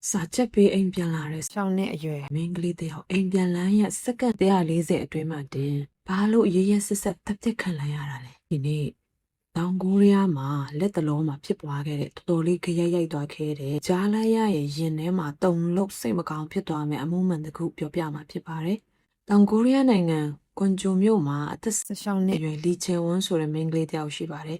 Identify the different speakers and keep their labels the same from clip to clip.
Speaker 1: စာချက်ပေးအိမ်ပြန်လာတဲ့ရှောင်းနဲ့အရွယ်မင်းကလေးတယောက်အိမ်ပြန်လန်းရဲ့စက္ကန့်140အတွင်းမှာတင်ဘာလို့ရေးရဆက်ဆက်တပ်ပစ်ခံလိုက်ရတာလဲဒီနေ့တောင်ကိုရီးယားမှာလက်တလုံးမှာဖြစ်ပွားခဲ့တဲ့တော်တော်လေးခရိုက်ရိုက်သွားခဲ့တဲ့ကြားလိုက်ရရဲ့ရင်ထဲမှာတုံလို့စိတ်မကောင်းဖြစ်သွားမယ်အမှုမှန်တစ်ခုပြောပြမှာဖြစ်ပါတယ်တောင်ကိုရီးယားနိုင်ငံကွန်ဂျိုမြို့မှာအသက်16နှစ်အရွယ်လီချေဝွန်းဆိုတဲ့မင်းကလေးတယောက်ရှိပါတယ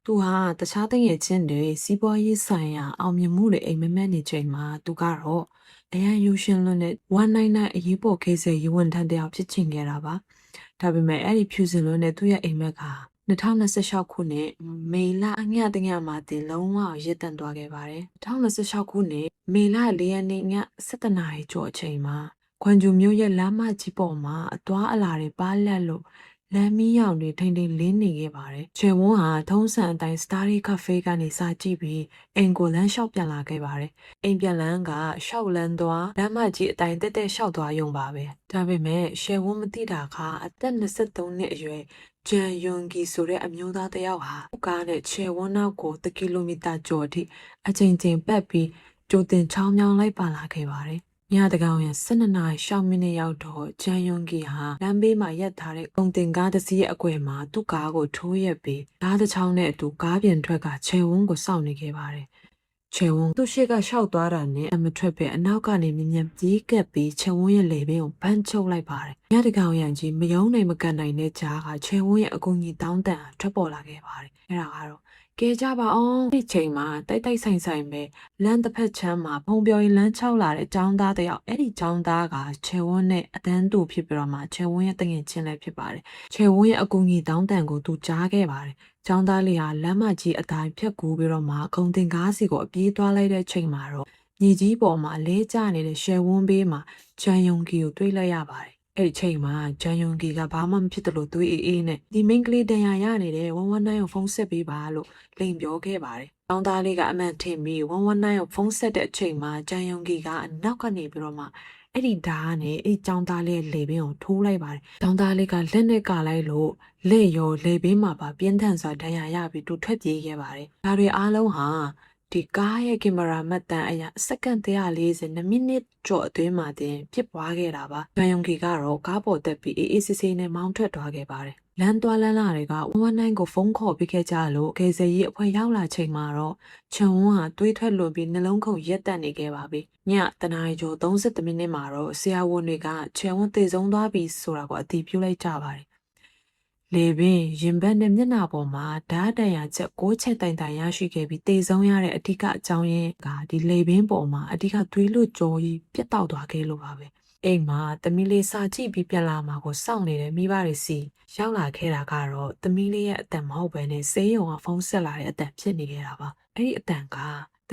Speaker 1: ်သူဟာတခြားတငယ်ချင်းတွေစီးပွားရေးဆိုင်ရာအောင်မြင်မှုတွေအိမ်မက်မက်နေချိန်မှာသူကတော့အရန်ယူရှင်လွန်းတဲ့199အရေးပေါ်ကိစ္စရေးဝန်ထမ်းတယောက်ဖြစ်ချင်ခဲ့တာပါဒါပေမဲ့အဲ့ဒီဖြူစင်လွန်းတဲ့သူ့ရဲ့အိမ်မက်က2026ခုနှစ်မေလအညတညမှာတင်လုံးဝရစ်တန့်သွားခဲ့ပါတယ်2026ခုနှစ်မေလ4ရက်နေ့ည7:00နာရီကျော်အချိန်မှာခွန်ဂျူမြို့ရဲ့လမ်းမကြီးပေါ်မှာအသွားအလာတွေပါလက်လို့လမ်းမီးရောင်တွေထိန်ထိန်လင်းနေခဲ့ပါတယ်။ချေဝန်းဟာထုံးစံအတိုင်း Starry Cafe ကနေစာကြည့်ပြီးအိမ်ကိုလမ်းလျှောက်ပြန်လာခဲ့ပါတယ်။အိမ်ပြန်လန်းကရှောက်လန်းသွားလမ်းမကြီးအတိုင်းတက်တက်လျှောက်သွားရုံပါပဲ။ဒါပေမဲ့ချေဝန်းမသိတာကအသက်23နှစ်အရွယ်ဂျန်ယွန်ဂီဆိုတဲ့အမျိုးသားတစ်ယောက်ဟာကားနဲ့ချေဝန်းနောက်ကို1ကီလိုမီတာကျော်အထိအချိန်ချင်းပတ်ပြီးကြိုတင်ချောင်းမြောင်းလိုက်ပါလာခဲ့ပါတယ်။ညတကောင်ရ12နာရီ6မိနစ်ရောက်တော့ဂျန်ယွန်ဂီဟာလမ်းဘေးမှာရပ်ထားတဲ့ကုန်တင်ကားတစ်စီးရဲ့အကွယ်မှာသူ့ကားကိုထိုးရက်ပြီးဓာတ်တစ်ချောင်းနဲ့အတူကားပြင်ထွက်ကချေဝန်းကိုစောင့်နေခဲ့ပါတယ်။ချေဝန်းသူ့ရှေ့ကရှောက်သွားတာနဲ့အမထွက်ပဲအနောက်ကနေမြင်မြင်ပြေးကပ်ပြီးချေဝန်းရဲ့လေပင်ကိုပန်းချုပ်လိုက်ပါတယ်။ညတကောင်ရကြီးမယုံနိုင်မကန်နိုင်တဲ့ကြားကချေဝန်းရဲ့အကူကြီးတောင်းတန်ထွက်ပေါ်လာခဲ့ပါတယ်။အဲ့ဒါကတော့ကဲကြပါအောင်ဒီချိန်မှာတိုက်တိုက်ဆိုင်ဆိုင်ပဲလမ်းတစ်ဖက်ချမ်းမှာဖုံပြော်ရင်လမ်းချောက်လာတဲ့ចောင်းသားတယောက်အဲ့ဒီចောင်းသားကချေဝန်းနဲ့အတန်းတူဖြစ်ပြီးတော့မှချေဝန်းရဲ့တငယ်ချင်းလည်းဖြစ်ပါတယ်ချေဝန်းရဲ့အကူကြီးတောင်းတန်ကိုသူကြားခဲ့ပါတယ်ចောင်းသားလေးဟာလမ်းမကြီးအတိုင်းဖြတ်ကူးပြီးတော့မှခုံတင်ကားစီကိုအပြေးသွားလိုက်တဲ့ချိန်မှာတော့ညီကြီးပေါ်မှာလဲကျနေတဲ့ချေဝန်းဘေးမှာဂျန်ယုံဂီကိုတွေ့လိုက်ရပါတယ်အဲ့ဒီချိန်မှာဂျန်ယုံဂီကဘာမှမဖြစ်တယ်လို့တွေးအေးနဲ့ဒီမိန်းကလေးတန်ရာရနေတဲ့119ကိုဖုန်းဆက်ပေးပါလို့လိန်ပြောခဲ့ပါတယ်။တောင်းသားလေးကအမှန်ထင်ပြီး119ကိုဖုန်းဆက်တဲ့အချိန်မှာဂျန်ယုံဂီကအနောက်ကနေပြီးတော့မှအဲ့ဒီဓာတ်နဲ့အဲ့ကျောင်းသားလေးလေပင်ကိုထိုးလိုက်ပါတယ်။ကျောင်းသားလေးကလက်နဲ့ကလိုက်လို့လက်ရောလေပင်မှာပါပြင်းထန်စွာဒဏ်ရာရပြီးသူထွက်ပြေးခဲ့ပါတယ်။ဒါတွေအားလုံးဟာဒီကားရဲ့ကင်မရာမှတ်တမ်းအရစက္ကန့်140မိနစ်ကျော်အတွင်းမှာတင်ဖြစ်ပွားခဲ့တာပါ။ဂျန်ယုံဂီကတော့ကားပေါ်တက်ပြီးအေးဆေးဆေးနဲ့မောင်းထွက်သွားခဲ့ပါတယ်။လမ်းသွားလမ်းလာတွေက119ကိုဖုန်းခေါ်ပြီးခဲ့ကြလို့ကေဇယ်ကြီးအဖွဲ့ရောက်လာချိန်မှာတော့ချွန်ဝန်းဟာတွေးထွက်လွန်ပြီးနှလုံးခုန်ရက်တက်နေခဲ့ပါပြီ။ညတနာရီကျော်30မိနစ်မှာတော့ဆရာဝန်တွေကချွန်ဝန်းသေဆုံးသွားပြီဆိုတာကိုအတည်ပြုလိုက်ကြပါတယ်။လေပင်ရင်ဘတ်နဲ့မျက်နှာပေါ်မှာဓာတ်တန်ရာချက်6ချက်တိုင်တိုင်ရရှိခဲ့ပြီးတေဆုံးရတဲ့အဓိကအကြောင်းရင်းကဒီလေပင်ပေါ်မှာအဓိကသွေးလွတ်ကြောကြီးပြတ်တောက်သွားခဲ့လို့ပါပဲအိမ်မှာသမီးလေးစာကြည့်ပြီးပြန်လာမှာကိုစောင့်နေတဲ့မိဘတွေစီရောက်လာခဲ့တာကတော့သမီးလေးရဲ့အတန်မဟုတ်ပဲနဲ့ဆေးရုံကဖုန်းဆက်လာတဲ့အတန်ဖြစ်နေခဲ့တာပါအဲ့ဒီအတန်က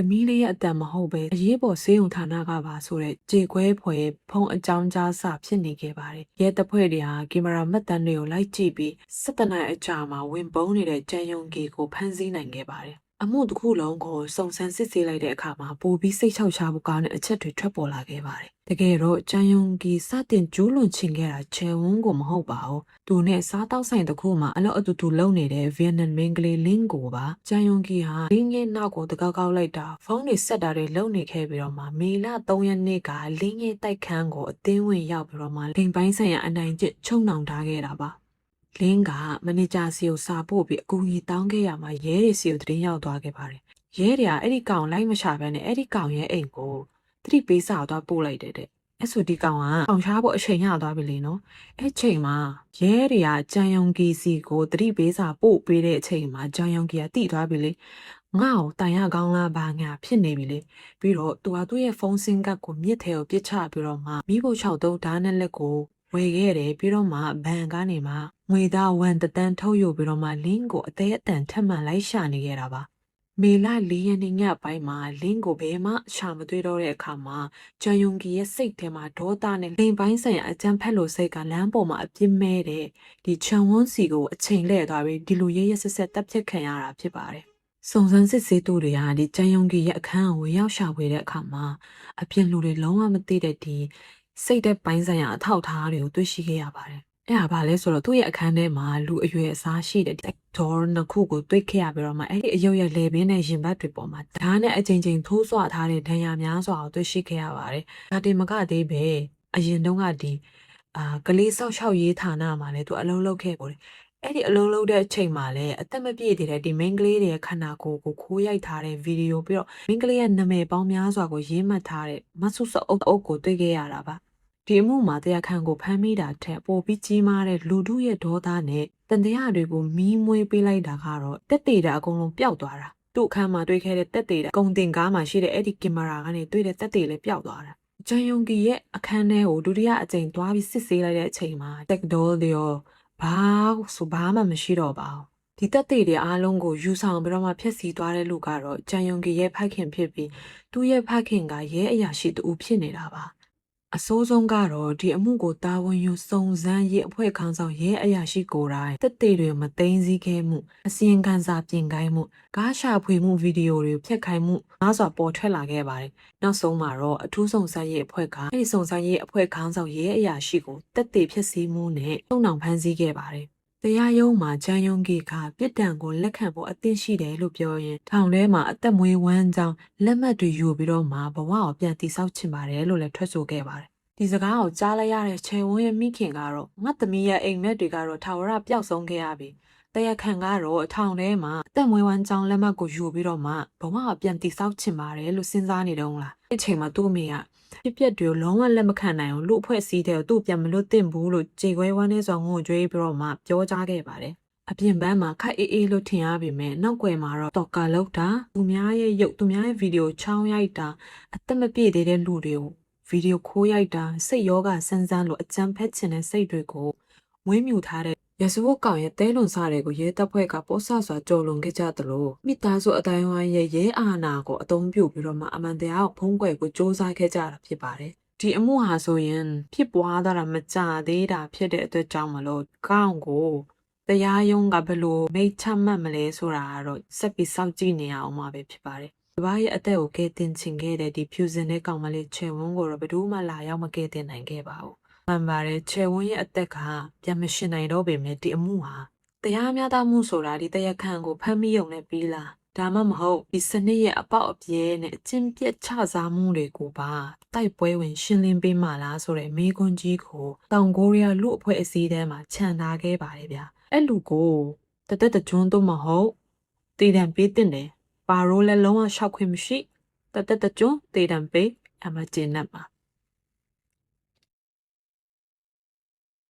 Speaker 1: သမီးလေးရဲ့အတန်မဟုတ်ပဲအရေးပေါ်ဆေးရုံဌာနကပါဆိုတဲ့ကြေခွဲဖွယ်ဖုန်းအကြောင်းကြားစာဖြစ်နေခဲ့ပါတယ်။ရဲတပ်ဖွဲ့တွေကကင်မရာမှတ်တမ်းတွေကိုလိုက်ကြည့်ပြီး7 နာရီအကြာမှာဝင်ပုန်းနေတဲ့ကျန်ယုံဂီကိုဖမ်းဆီးနိုင်ခဲ့ပါတယ်။အမှုတစ်ခုလုံးကိုစုံစမ်းစစ်ဆေးလိုက်တဲ့အခါမှာပိုပြီးစိတ်ချောက်ချဖို့ကောင်းတဲ့အချက်တွေထွက်ပေါ်လာခဲ့ပါတယ်။တကယ်တော့ကျန်ယုံဂီစတင်ကျူးလွန်ချင်ခဲ့တာချေဝန်းကိုမဟုတ်ပါဘူး။သူနဲ့စားတောက်ဆိုင်တစ်ခုမှာအလုပ်အတူတူလုပ်နေတဲ့ဗီယက်နမ်မင်းကလေးလင်းကိုပါကျန်ယုံဂီဟာလင်းရဲ့နောက်ကိုတကောက်ကောက်လိုက်တာဖုန်းတွေဆက်တာတွေလုပ်နေခဲ့ပြီးတော့မှမေလ3ရက်နေ့ကလင်းရဲ့တိုက်ခန်းကိုအသင်းဝင်ရောက်ပြီးတော့မှလိန်ပိုင်းဆိုင်ရာအနိုင်ကျင့်ချုံနှောင်ထားခဲ့တာပါလင်းကမန်နေဂျာစီကိုစာပို့ပြီးအကူအညီတောင်းခဲ့ရမှာရဲတွေစီကိုတင်ရောက်သွားခဲ့ပါတယ်ရဲတွေကအဲ့ဒီကောင်လိုက်မရှာဘဲနဲ့အဲ့ဒီကောင်ရဲ့အိမ်ကိုသတိပေးစာတော့ပို့လိုက်တဲ့အဲ့ဆိုဒီကောင်ကအောင်ရှားဖို့အချိန်ရသွားပြီလေနော်အဲ့ချိန်မှာရဲတွေကဂျန်ယုံဂီစီကိုသတိပေးစာပို့ပေးတဲ့အချိန်မှာဂျန်ယုံဂီကတိသွားပြီလေငါ့ကိုတိုင်ရကောင်းလားဘာညာဖြစ်နေပြီလေပြီးတော့သူကသူ့ရဲ့ဖုန်းစင်ကတ်ကိုမြစ်ထဲကိုပစ်ချပြီးတော့မှမိဖို့6 ဓာတ်နဲ့လက်ကိုဝယ်ခဲ့တယ်ပြီးတော့မှဘန်ကနေမှငွေသား1တန်းထုတ်ယူပြီးတော့မှလင်းကိုအသေးအတန်ထပ်မှန်လိုက်ရှာနေခဲ့တာပါမေလ4ရက်နေ့ညပိုင်းမှာလင်းကိုဘယ်မှရှာမတွေ့တော့တဲ့အခါမှာဂျန်ယုံဂီရဲ့စိတ်ထဲမှာဒေါသနဲ့လိန်ပိုင်းဆိုင်ရာအကြမ်းဖက်လို့စိတ်ကလမ်းပေါ်မှာအပြစ်မဲ့တဲ့ဒီချန်ဝန်းစီကိုအချိန်လဲသွားပြီးဒီလိုရဲရဲဆက်ဆက်တပ်ဖြတ်ခံရတာဖြစ်ပါတယ်စုံစမ်းစစ်ဆေးသူတွေကဒီဂျန်ယုံဂီရဲ့အခန်းကိုရောက်ရှာဖွေတဲ့အခါမှာအပြင်လူတွေလုံးဝမသိတဲ့ဒီစိတ်တဲ့ပိုင်းဆိုင်ရာအထောက်အထားတွေကိုတွေ့ရှိခဲ့ရပါတယ် အဲ့ဒါဘာလဲဆိုတော့သူ့ရဲ့အခန်းထဲမှာလူအရွယ်အစားရှိတဲ့ဒေါ်နှစ်ခုကိုတွေ့ခဲ့ရပြီးတော့မှအဲ့ဒီအယုတ်ရဲ့လေပင်နဲ့ရင်ဘတ်တွေပေါ်မှာဓာတ်နဲ့အချိန်ချင်းထိုးဆွထားတဲ့ဒဏ်ရာများစွာကိုတွေ့ရှိခဲ့ရပါတယ်။ဒါတင်မကသေးပဲအရင်တုန်းကဒီကလေးဆောက်ရှောက်ရေးဌာနမှာလည်းသူအလုံးလုံးခဲ့ကိုတယ်။အဲ့ဒီအလုံးလုံးတဲ့အချိန်မှာလည်းအသက်မပြည့်သေးတဲ့ဒီမိန်းကလေးတွေရဲ့ခန္ဓာကိုယ်ကိုခိုးရိုက်ထားတဲ့ဗီဒီယိုပြီးတော့မိန်းကလေးရဲ့နာမည်ပေါင်းများစွာကိုရေးမှတ်ထားတဲ့မဆုစောအုပ်ကိုတွေ့ခဲ့ရတာပါ။ဒီအမှုမှာတရားခံကိုဖမ်းမိတာထက်ပိုပြီးကြီးမားတဲ့လူထုရဲ့ဒေါသနဲ့တန်တရားတွေကိုမီးမွေးပေးလိုက်တာကတော့တက်တေတာအကုန်လုံးပျောက်သွားတာသူ့အခန်းမှာတွေ့ခဲ့တဲ့တက်တေတာဂုံတင်ကားမှာရှိတဲ့အဲ့ဒီကင်မရာကနေတွေ့တဲ့တက်တေလည်းပျောက်သွားတာဂျန်ယုံကီရဲ့အခန်းထဲကိုဒုတိယအကြိမ်သွားပြီးစစ်ဆေးလိုက်တဲ့အချိန်မှာတက်ဒေါ်တွေရောဘာမှမရှိတော့ပါဘူးဒီတက်တေတွေအားလုံးကိုယူဆောင်ပြီးတော့မှဖျက်ဆီးသွားတဲ့လူကတော့ဂျန်ယုံကီရဲ့ဖခင်ဖြစ်ပြီးသူ့ရဲ့ဖခင်ကရဲအရာရှိတူဖြစ်နေတာပါအစိုးဆုံးကတော့ဒီအမှုကိုတာဝန်ယူစုံစမ်းရေးအဖွဲ့ခေါင်းဆောင်ရဲအရာရှိကိုယ်တိုင်တက်တေတွေမသိမ်းစည်းခဲ့မှုအစီရင်ခံစာပြင်ခိုင်းမှုကားရှာဖွေမှုဗီဒီယိုတွေဖျက်ခိုင်းမှုအားစွာပေါ်ထွက်လာခဲ့ပါတယ်။နောက်ဆုံးမှာတော့အထူးစုံစမ်းရေးအဖွဲ့ကအဲဒီစုံစမ်းရေးအဖွဲ့ခေါင်းဆောင်ရဲအရာရှိကိုတက်တေဖျက်ဆီးမှုနဲ့တုံ့နှောင်ဖမ်းဆီးခဲ့ပါတယ်။တရားရုံးမှာဂျန်ယုံကီကပြစ်ဒဏ်ကိုလက်ခံဖို့အသင့်ရှိတယ်လို့ပြောရင်ထောင်ထဲမှာအသက်မွေးဝမ်းကြောင်းလက်မှတ်တွေယူပြီးတော့မှဘဝကိုပြန်တည်ဆောက်ချင်ပါတယ်လို့လည်းထွက်ဆိုခဲ့ပါတယ်။ဒီစကားကိုကြားလိုက်ရတဲ့ချေဝန်းရဲ့မိခင်ကတော့ငါသမီးရဲ့အိမ်မက်တွေကတော့ထာဝရပျောက်ဆုံးခဲ့ရပြီ။တရားခံကတော့ထောင်ထဲမှာအသက်မွေးဝမ်းကြောင်းလက်မှတ်ကိုယူပြီးတော့မှဘဝကိုပြန်တည်ဆောက်ချင်ပါတယ်လို့စဉ်းစားနေတော့လား။အဲ့ချိန်မှာသူ့အမေကပြပြတွေလုံးဝလက်မခံနိုင်အောင်လူအဖွဲ့အစည်းတဲ့သူ့ပြန်မလွတ်သင့်ဘူးလို့ကြေခွဲဝမ်းနဲ့စွာငိုကြွေးပြီးတော့မှပြောကြားခဲ့ပါတယ်။အပြင်ပန်းမှာခိုက်အေးလို့ထင်ရပေမဲ့နောက်ွယ်မှာတော့ကာလောက်တာသူများရဲ့ရုပ်သူများရဲ့ဗီဒီယိုချောင်းရိုက်တာအသက်မပြည့်သေးတဲ့လူတွေကိုဗီဒီယိုခိုးရိုက်တာစိတ်ယောဂဆန်းဆန်းလို့အကြမ်းဖက်ချင်တဲ့စိတ်တွေကိုမွေးမြူထားတဲ့ရစဝတ်ကောင်ရဲ့တဲလွန်စားတွေကိုရဲတပ်ဖွဲ့ကပို့ဆစွာကြော်လွန်ခဲ့ကြသလိုမိသားစုအတိုင်းဝိုင်းရဲ့ရဲအာဏာကိုအသုံးပြုပြီးတော့မှအမှန်တရားကိုဖုံးကွယ်ကိုစ조사ခဲ့ကြတာဖြစ်ပါတယ်။ဒီအမှုဟာဆိုရင်ဖြစ်ပွားတာမကြသေးတာဖြစ်တဲ့အတွက်ကြောင့်မလို့ကောင်းကိုတရားရုံးကဘယ်လိုမိတ်ချမှတ်မလဲဆိုတာကတော့ဆက်ပြီးစောင့်ကြည့်နေရအောင်မှာပဲဖြစ်ပါတယ်။ဒီဘာရဲ့အသက်ကိုကဲတင်ချင်ခဲ့တဲ့ဒီဖြူစင်တဲ့ကောင်မလေးချေဝန်းကိုတော့ဘယ်သူမှလာရောက်မကဲတင်နိုင်ခဲ့ပါဘူး။မှန်ပါတယ်ချေဝန်းရဲ့အသက်ကပြန်မရှင်နိုင်တော့ပေမဲ့ဒီအမှုဟာတရားမျှတမှုဆိုတာဒီတရားခံကိုဖမ်းမိုံနဲ့ပြီးလားဒါမှမဟုတ်ဒီစနစ်ရဲ့အပေါက်အပြဲနဲ့အချင်းပြက်ချစားမှုတွေကိုပါတိုက်ပွဲဝင်ရှင်းလင်းပေးမှလားဆိုတဲ့မေးခွန်းကြီးကိုတောင်ကိုရီးယားလူအဖွဲ့အစည်းထဲမှာခြံထားခဲ့ပါတယ်ဗျာအဲ့လူကိုတသက်တကျွန်းတော့မဟုတ်တည်တံပေးတင်တယ်ပါရိုးလည်းလုံးဝရှောက်ခွင့်မရှိတသက်တကျွန်းတည်တံပေးအမကျင်းနဲ့ပါ